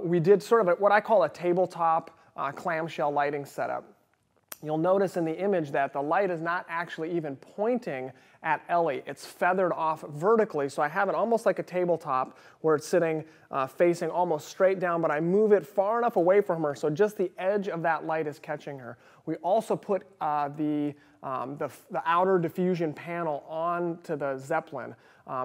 we did sort of what I call a tabletop clamshell lighting setup. You'll notice in the image that the light is not actually even pointing at Ellie. It's feathered off vertically, so I have it almost like a tabletop where it's sitting facing almost straight down, but I move it far enough away from her so just the edge of that light is catching her. We also put the outer diffusion panel onto the Zeppelin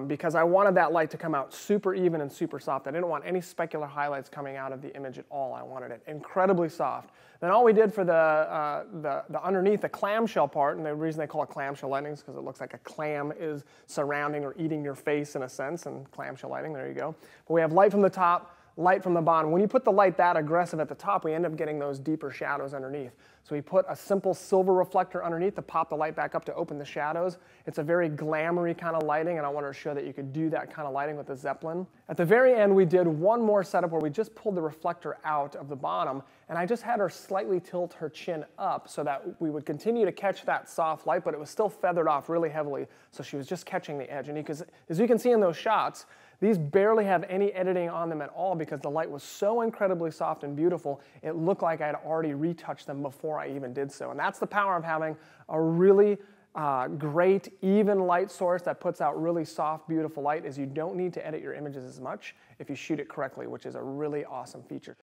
because I wanted that light to come out super even and super soft. I didn't want any specular highlights coming out of the image at all. I wanted it incredibly soft. Then all we did for the underneath, the clamshell part, and the reason they call it clamshell lighting is because it looks like a clam is surrounding or eating your face in a sense, and clamshell lighting, there you go. But we have light from the top, light from the bottom. When you put the light that aggressive at the top, we end up getting those deeper shadows underneath. So we put a simple silver reflector underneath to pop the light back up to open the shadows. It's a very glamoury kind of lighting, and I wanted to show that you could do that kind of lighting with the Zeppelin. At the very end, we did one more setup where we just pulled the reflector out of the bottom, and I just had her slightly tilt her chin up so that we would continue to catch that soft light, but it was still feathered off really heavily, so she was just catching the edge. And as you can see in those shots, these barely have any editing on them at all because the light was so incredibly soft and beautiful, it looked like I had already retouched them before I even did so. And that's the power of having a really great, even light source that puts out really soft, beautiful light, is you don't need to edit your images as much if you shoot it correctly, which is a really awesome feature.